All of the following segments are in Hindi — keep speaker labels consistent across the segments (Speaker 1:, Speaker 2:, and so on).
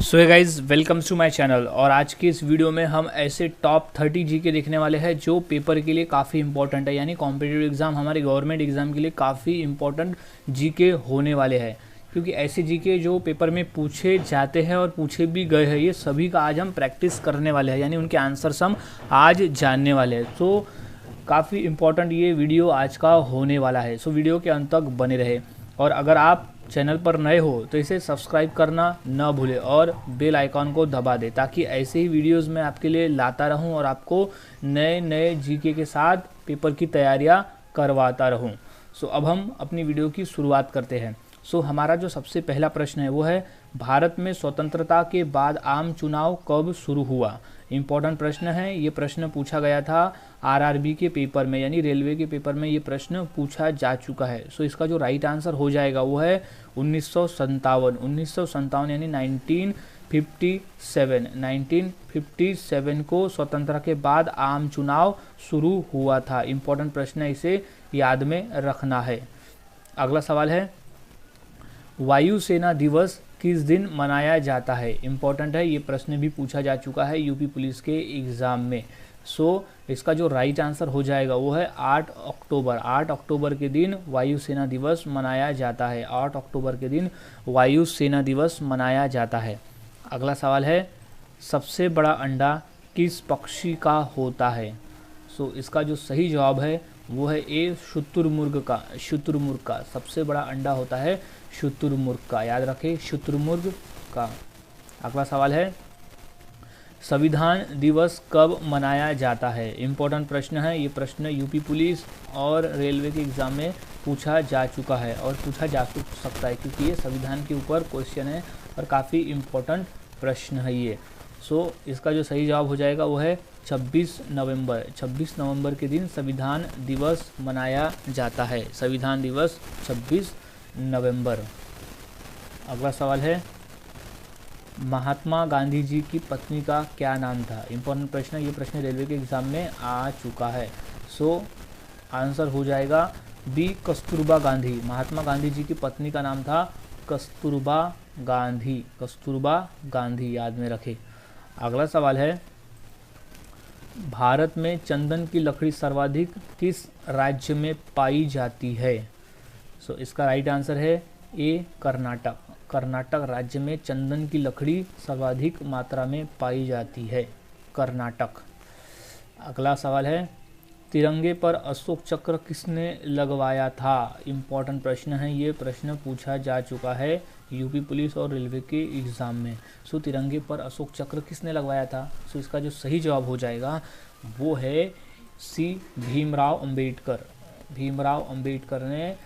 Speaker 1: So guys welcome to my channel. और आज की इस वीडियो में हम ऐसे टॉप 30 जीके देखने वाले हैं जो पेपर के लिए काफ़ी इंपॉर्टेंट है, यानी कॉम्पिटिटिव एग्जाम, हमारे गवर्नमेंट एग्जाम के लिए काफ़ी इंपॉर्टेंट जीके होने वाले हैं। क्योंकि ऐसे जीके जो पेपर में पूछे जाते हैं और पूछे भी गए हैं, ये सभी का आज हम प्रैक्टिस करने वाले हैं, यानी उनके आंसर्स हम आज जानने वाले हैं। तो काफ़ी इंपॉर्टेंट ये वीडियो आज का होने वाला है, सो वीडियो के अंत तक बने रहे। और अगर आप चैनल पर नए हो तो इसे सब्सक्राइब करना न भूलें और बेल आइकॉन को दबा दें, ताकि ऐसे ही वीडियोस मैं आपके लिए लाता रहूं और आपको नए नए जीके के साथ पेपर की तैयारियां करवाता रहूं। सो अब हम अपनी वीडियो की शुरुआत करते हैं। सो हमारा जो सबसे पहला प्रश्न है वो है, भारत में स्वतंत्रता के बाद आम चुनाव कब शुरू हुआ। इम्पोर्टेंट प्रश्न है, ये प्रश्न पूछा गया था आरआरबी के पेपर में, यानी रेलवे के पेपर में ये प्रश्न पूछा जा चुका है। सो इसका जो राइट आंसर हो जाएगा वो है 1957 यानी 1957 को स्वतंत्रता के बाद आम चुनाव शुरू हुआ था। इम्पोर्टेंट प्रश्न है, इसे याद में रखना है। अगला सवाल है, वायुसेना दिवस किस दिन मनाया जाता है। इम्पोर्टेंट है, ये प्रश्न भी पूछा जा चुका है यूपी पुलिस के एग्ज़ाम में। सो इसका जो राइट आंसर हो जाएगा वो है 8 अक्टूबर। 8 अक्टूबर के दिन वायुसेना दिवस मनाया जाता है। 8 अक्टूबर के दिन वायुसेना दिवस मनाया जाता है। अगला सवाल है, सबसे बड़ा अंडा किस पक्षी का होता है। सो इसका जो सही जवाब है वो है ए, शुतुरमुर्ग का। शुतुरमुर्ग का सबसे बड़ा अंडा होता है शुतुरमुर्ग का, याद रखें, शुतुरमुर्ग का। अगला सवाल है, संविधान दिवस कब मनाया जाता है। इम्पोर्टेंट प्रश्न है, ये प्रश्न यूपी पुलिस और रेलवे के एग्ज़ाम में पूछा जा चुका है और पूछा जा सकता है, क्योंकि ये संविधान के ऊपर क्वेश्चन है और काफ़ी इम्पोर्टेंट प्रश्न है ये। सो इसका जो सही जवाब हो जाएगा वो है 26 नवंबर। 26 नवंबर के दिन संविधान दिवस मनाया जाता है। संविधान दिवस 26 नवंबर। अगला सवाल है, महात्मा गांधी जी की पत्नी का क्या नाम था। इम्पोर्टेंट प्रश्न, ये प्रश्न रेलवे के एग्ज़ाम में आ चुका है। सो आंसर हो जाएगा बी, कस्तूरबा गांधी। महात्मा गांधी जी की पत्नी का नाम था कस्तूरबा गांधी। कस्तूरबा गांधी, याद में रखें। अगला सवाल है, भारत में चंदन की लकड़ी सर्वाधिक किस राज्य में पाई जाती है। सो इसका राइट आंसर है ए, कर्नाटक। कर्नाटक राज्य में चंदन की लकड़ी सर्वाधिक मात्रा में पाई जाती है, कर्नाटक। अगला सवाल है, तिरंगे पर अशोक चक्र किसने लगवाया था। इम्पोर्टेंट प्रश्न है, ये प्रश्न पूछा जा चुका है यूपी पुलिस और रेलवे के एग्ज़ाम में। सो तिरंगे पर अशोक चक्र किसने लगवाया था। सो इसका जो सही जवाब हो जाएगा वो है सी, भीमराव अंबेडकर। भीमराव अंबेडकर ने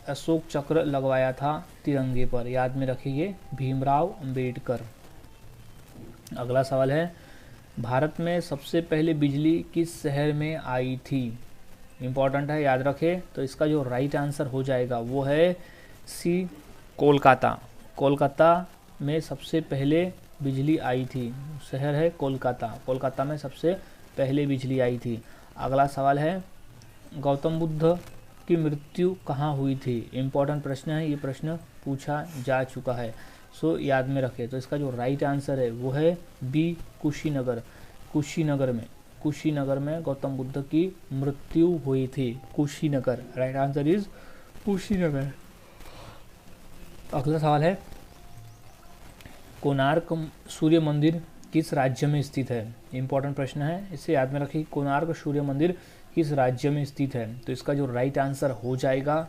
Speaker 1: अशोक चक्र लगवाया था तिरंगे पर, याद में रखिए, भीमराव अंबेडकर। अगला सवाल है, भारत में सबसे पहले बिजली किस शहर में आई थी। इम्पोर्टेंट है, याद रखें। तो इसका जो राइट आंसर हो जाएगा वो है सी, कोलकाता। कोलकाता में सबसे पहले बिजली आई थी, शहर है कोलकाता। कोलकाता में सबसे पहले बिजली आई थी। अगला सवाल है, गौतम बुद्ध की मृत्यु कहाँ हुई थी। इम्पोर्टेंट प्रश्न है, ये प्रश्न पूछा जा चुका है। सो याद में रखें। तो इसका जो राइट आंसर है वो है बी, कुशीनगर। कुशीनगर में गौतम बुद्ध की मृत्यु हुई थी, Kushinagar. Right answer is Kushinagar. अगला सवाल है, कोणार्क सूर्य मंदिर किस राज्य में स्थित है। इम्पोर्टेंट प्रश्न है, इसे याद में रखिए, कोणार्क सूर्य मंदिर किस राज्य में स्थित है। तो इसका जो राइट आंसर हो जाएगा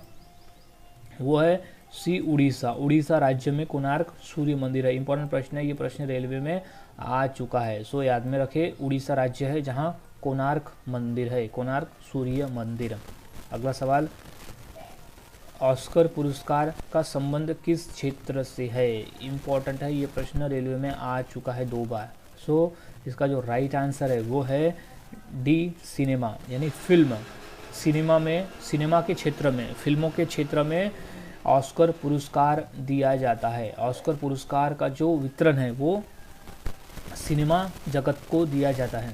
Speaker 1: वो है सी, उड़ीसा। उड़ीसा राज्य में कोणार्क सूर्य मंदिर है। इंपॉर्टेंट प्रश्न है, ये प्रश्न रेलवे में आ चुका है। सो याद में रखें, उड़ीसा राज्य है जहां कोणार्क मंदिर है, कोणार्क सूर्य मंदिर। अगला सवाल, ऑस्कर पुरस्कार का संबंध किस क्षेत्र से है। इम्पोर्टेंट है, ये प्रश्न रेलवे में आ चुका है 2 बार। सो इसका जो राइट आंसर है वो है डी, सिनेमा, यानी फिल्म। सिनेमा के क्षेत्र में, फिल्मों के क्षेत्र में ऑस्कर पुरस्कार दिया जाता है। ऑस्कर पुरस्कार का जो वितरण है वो सिनेमा जगत को दिया जाता है।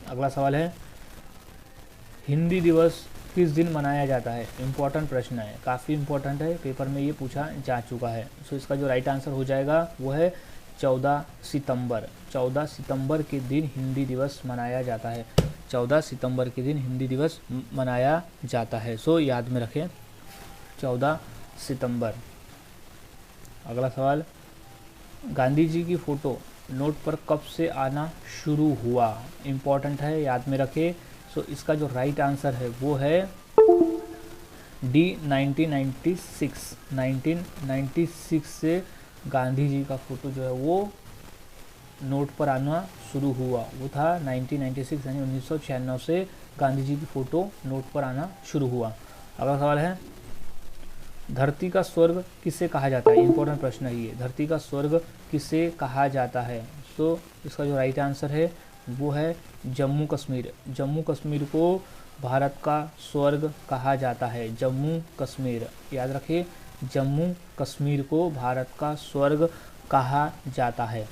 Speaker 1: अगला सवाल है, हिंदी दिवस किस दिन मनाया जाता है। इम्पोर्टेंट प्रश्न है, काफ़ी इम्पोर्टेंट है, पेपर में ये पूछा जा चुका है। सो इसका जो राइट आंसर हो जाएगा वो है 14 सितंबर, 14 सितंबर के दिन हिंदी दिवस मनाया जाता है। 14 सितंबर के दिन हिंदी दिवस मनाया जाता है। सो याद में रखें 14 सितंबर। अगला सवाल, गांधी जी की फ़ोटो नोट पर कब से आना शुरू हुआ? इम्पॉर्टेंट है, याद में रखें। सो इसका जो राइट आंसर है वो है डी 1996। 1996 से गांधी जी का फ़ोटो जो है वो नोट पर आना शुरू हुआ। वो था 1996 यानी 1996 से गांधी जी की फ़ोटो नोट पर आना शुरू हुआ। अगला सवाल है, धरती का स्वर्ग किसे कहा जाता है? इंपॉर्टेंट प्रश्न है ये। धरती का स्वर्ग किसे कहा जाता है? सो इसका जो राइट आंसर है वो है जम्मू कश्मीर। जम्मू कश्मीर को भारत का स्वर्ग कहा जाता है। जम्मू कश्मीर, याद रखिए, जम्मू कश्मीर को भारत का स्वर्ग कहा जाता है।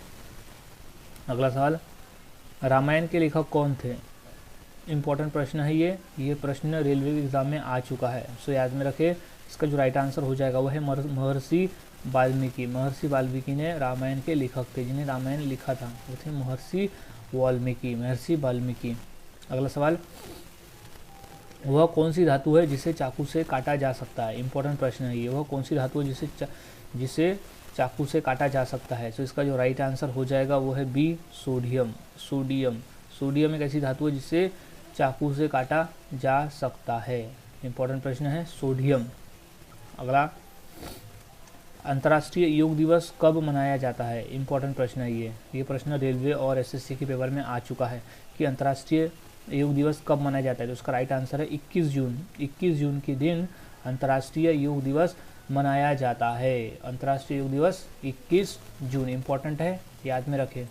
Speaker 1: अगला सवाल, रामायण के लेखक कौन थे? इम्पोर्टेंट प्रश्न है ये प्रश्न रेलवे एग्जाम में आ चुका है। सो याद में रखें, इसका जो राइट आंसर हो जाएगा वो है महर्षि वाल्मीकि। महर्षि वाल्मीकि ने रामायण के लेखक थे, जिन्हें रामायण लिखा था वो थे महर्षि वाल्मीकि, महर्षि वाल्मीकि। अगला सवाल, वह कौन सी धातु है जिसे चाकू से काटा जा सकता है? इंपॉर्टेंट प्रश्न है ये। वह कौन सी धातु है जिसे चाकू से काटा जा सकता है? तो इसका जो राइट आंसर हो जाएगा वो है बी, सोडियम। सोडियम, सोडियम एक ऐसी धातु है जिसे चाकू से काटा जा सकता है। इंपॉर्टेंट प्रश्न है सोडियम। अगला, अंतर्राष्ट्रीय योग दिवस कब मनाया जाता है? इंपॉर्टेंट प्रश्न है ये प्रश्न रेलवे और एसएससी के पेपर में आ चुका है कि अंतर्राष्ट्रीय योग दिवस कब मनाया जाता है। तो उसका राइट आंसर है 21 जून। 21 जून के दिन अंतर्राष्ट्रीय योग दिवस मनाया जाता है। अंतर्राष्ट्रीय योग दिवस 21 जून, इंपॉर्टेंट है, याद में रखें।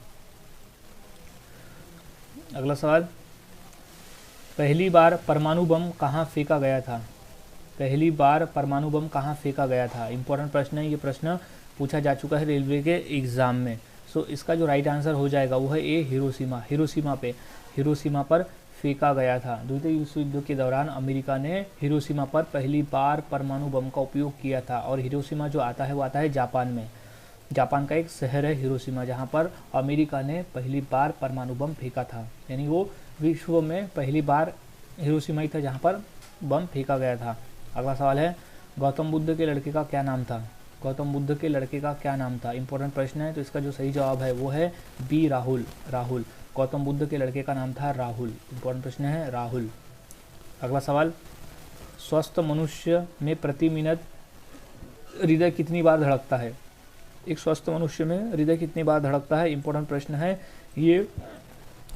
Speaker 1: अगला सवाल, पहली बार परमाणु बम कहाँ फेंका गया था? पहली बार परमाणु बम कहाँ फेंका गया था? इंपॉर्टेंट प्रश्न है, ये प्रश्न पूछा जा चुका है रेलवे के एग्जाम में। सो इसका जो राइट आंसर हो जाएगा वो है ए, हिरोशिमा। हिरोशिमा पर फेंका गया था। द्वितीय विश्व युद्ध के दौरान अमेरिका ने हिरोशिमा पर पहली बार परमाणु बम का उपयोग किया था। और हिरोशिमा जो आता है वो आता है जापान में। जापान का एक शहर है हिरोशिमा, जहाँ पर अमेरिका ने पहली बार परमाणु बम फेंका था। यानी वो विश्व में पहली बार हिरोशिमा ही था जहाँ पर बम फेंका गया था। अगला सवाल है, गौतम बुद्ध के लड़के का क्या नाम था? गौतम बुद्ध के लड़के का क्या नाम था? इंपॉर्टेंट प्रश्न है। तो इसका जो सही जवाब है वो है बी, राहुल। राहुल, गौतम बुद्ध के लड़के का नाम था राहुल। इंपॉर्टेंट प्रश्न है राहुल। अगला सवाल, स्वस्थ मनुष्य में प्रति मिनट हृदय कितनी बार धड़कता है? एक स्वस्थ मनुष्य में हृदय कितनी बार धड़कता है? इंपॉर्टेंट प्रश्न है ये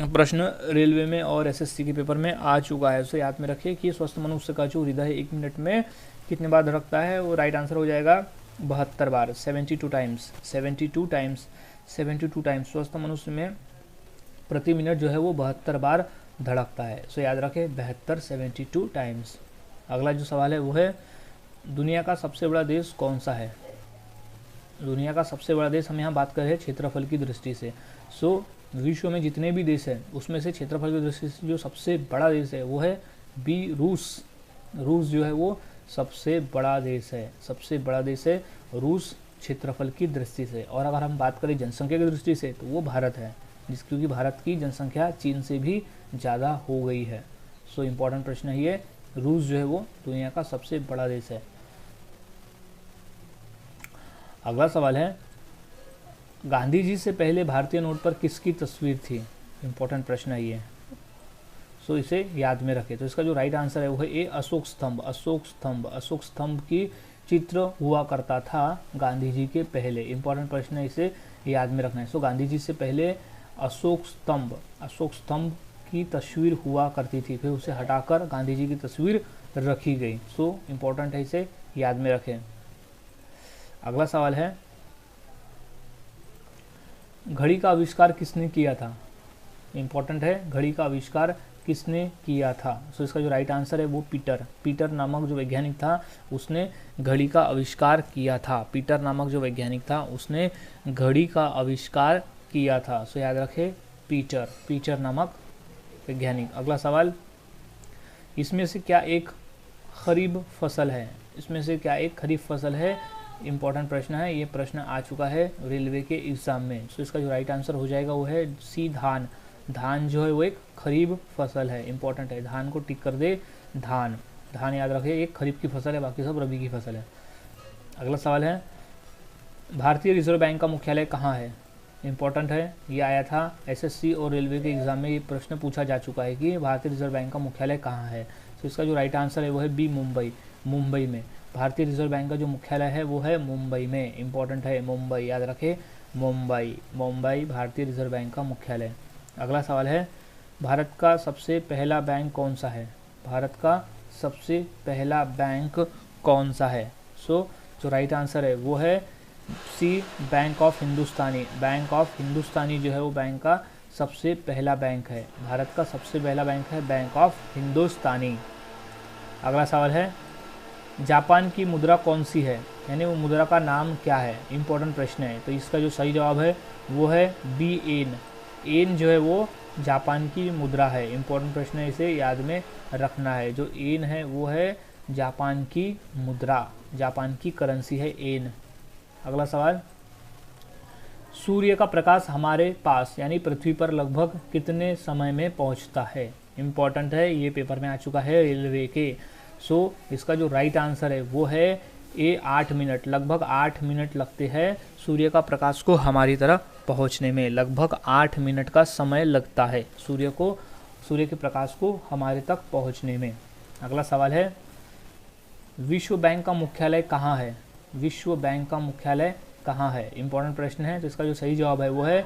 Speaker 1: प्रश्न रेलवे में और एसएससी के पेपर में आ चुका है। उसे याद में रखिए कि स्वस्थ मनुष्य का जो हृदय है 1 मिनट में कितनी बार धड़कता है, वो राइट आंसर हो जाएगा 72 बार, 72 टाइम्स। 72 टाइम्स स्वस्थ मनुष्य में प्रति मिनट जो है वो 72 बार धड़कता है। सो याद रखें 72, 72 टाइम्स। अगला जो सवाल है वो है, दुनिया का सबसे बड़ा देश कौन सा है? दुनिया का सबसे बड़ा देश, हम यहाँ बात कर रहे हैं क्षेत्रफल की दृष्टि से। सो विश्व में जितने भी देश हैं उसमें से क्षेत्रफल की दृष्टि से जो सबसे बड़ा देश है वो है बी, रूस। रूस जो है वो सबसे बड़ा देश है। सबसे बड़ा देश है रूस क्षेत्रफल की दृष्टि से। और अगर हम बात करें जनसंख्या की दृष्टि से तो वो भारत है, क्योंकि भारत की जनसंख्या चीन से भी ज़्यादा हो गई है। सो इम्पोर्टेंट प्रश्न है ये, रूस जो है वो दुनिया का सबसे बड़ा देश है। अगला सवाल है, गांधी जी से पहले भारतीय नोट पर किसकी तस्वीर थी? इंपॉर्टेंट प्रश्न है ये। सो इसे याद में रखें। तो इसका जो राइट आंसर है वो है ए, अशोक स्तंभ। अशोक स्तंभ की चित्र हुआ करता था गांधी जी के पहले। इंपॉर्टेंट प्रश्न है, इसे याद में रखना है। सो गांधी जी से पहले अशोक स्तंभ की तस्वीर हुआ करती थी, फिर उसे हटाकर गांधी जी की तस्वीर रखी गई। सो इम्पोर्टेंट है, इसे याद में रखें। अगला सवाल है, घड़ी का आविष्कार किसने किया था? इंपॉर्टेंट है, घड़ी का आविष्कार किसने किया था? सो इसका जो राइट आंसर है वो पीटर नामक जो वैज्ञानिक था उसने घड़ी का आविष्कार किया था। पीटर नामक जो वैज्ञानिक था उसने घड़ी का आविष्कार किया था। सो याद रखें पीटर नामक वैज्ञानिक। अगला सवाल, इसमें से क्या एक खरीफ फसल है? इसमें से क्या एक खरीफ फसल है इंपॉर्टेंट प्रश्न है, ये प्रश्न आ चुका है रेलवे के एग्ज़ाम में। सो इसका जो राइट आंसर हो जाएगा वो है सी, धान। धान जो है वो एक खरीफ फसल है, इंपॉर्टेंट है, धान को टिक कर दे, धान। धान याद रखिए, एक खरीफ की फसल है, बाकी सब रबी की फसल है। अगला सवाल है, भारतीय रिजर्व बैंक का मुख्यालय कहाँ है? इंपॉर्टेंट है, ये आया था एसएससी और रेलवे के एग्जाम में, ये प्रश्न पूछा जा चुका है कि भारतीय रिजर्व बैंक का मुख्यालय कहाँ है। तो इसका जो राइट आंसर है वो है बी, मुंबई। मुंबई में भारतीय रिजर्व बैंक का जो मुख्यालय है वो है मुंबई में, इंपॉर्टेंट है, मुंबई याद रखे, मुंबई। मुंबई भारतीय रिजर्व बैंक का मुख्यालय। अगला सवाल है, भारत का सबसे पहला बैंक कौन सा है? भारत का सबसे पहला बैंक कौन सा है? सो जो राइट आंसर है वो है C, bank of Hindustani. Bank of Hindustani जो है वो बैंक का सबसे पहला बैंक है, भारत का सबसे पहला बैंक है बैंक ऑफ हिंदुस्तानी। अगला सवाल है, जापान की मुद्रा कौन सी है, यानी वो मुद्रा का नाम क्या है? इंपॉर्टेंट प्रश्न है। तो इसका जो सही जवाब है वो है बी, एन। एन जो है वो जापान की मुद्रा है, इंपॉर्टेंट प्रश्न है, इसे याद में रखना है। जो एन है वो है जापान की मुद्रा, जापान की करेंसी है एन। अगला सवाल, सूर्य का प्रकाश हमारे पास यानी पृथ्वी पर लगभग कितने समय में पहुंचता है? इंपॉर्टेंट है, ये पेपर में आ चुका है रेलवे के। सो इसका जो राइट आंसर है वो है ए, 8 मिनट। लगभग 8 मिनट लगते हैं सूर्य का प्रकाश को हमारी तरफ पहुंचने में, लगभग 8 मिनट का समय लगता है सूर्य के प्रकाश को हमारे तक पहुंचने में। अगला सवाल है, विश्व बैंक का मुख्यालय कहाँ है? विश्व बैंक का मुख्यालय कहाँ है? इंपॉर्टेंट प्रश्न है। तो इसका जो सही जवाब है वो है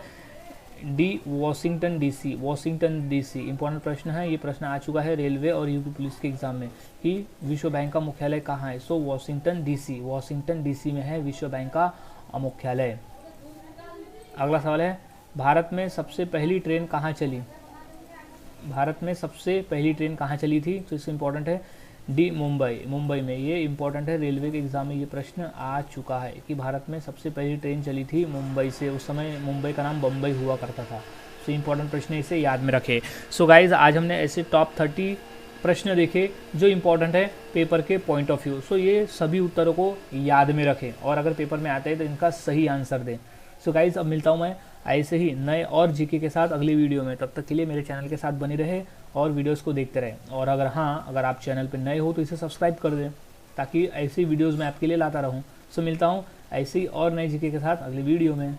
Speaker 1: D, Washington DC. Washington DC important प्रश्न है, ये प्रश्न आ चुका है रेलवे और यूपी पुलिस के एग्जाम में कि विश्व बैंक का मुख्यालय कहाँ है। सो वॉशिंगटन डीसी, वॉशिंगटन डीसी में है विश्व बैंक का मुख्यालय। अगला सवाल है, भारत में सबसे पहली ट्रेन कहाँ चली? भारत में सबसे पहली ट्रेन कहाँ चली थी? तो इससे इंपॉर्टेंट है डी, मुंबई। मुंबई में, ये इंपॉर्टेंट है, रेलवे के एग्जाम में ये प्रश्न आ चुका है कि भारत में सबसे पहली ट्रेन चली थी मुंबई से। उस समय मुंबई का नाम बम्बई हुआ करता था। सो इंपॉर्टेंट प्रश्न, इसे याद में रखें। सो गाइज, आज हमने ऐसे टॉप 30 प्रश्न देखे जो इंपॉर्टेंट है पेपर के पॉइंट ऑफ व्यू। सो ये सभी उत्तरों को याद में रखें और अगर पेपर में आते हैं तो इनका सही आंसर दें। सो गाइज, अब मिलता हूँ मैं ऐसे ही नए और जीके के साथ अगली वीडियो में। तब तक के लिए मेरे चैनल के साथ बने रहे और वीडियोस को देखते रहें। और अगर आप चैनल पर नए हो तो इसे सब्सक्राइब कर दें ताकि ऐसी वीडियोस मैं आपके लिए लाता रहूं। सो मिलता हूं ऐसी और नए जीके के साथ अगली वीडियो में।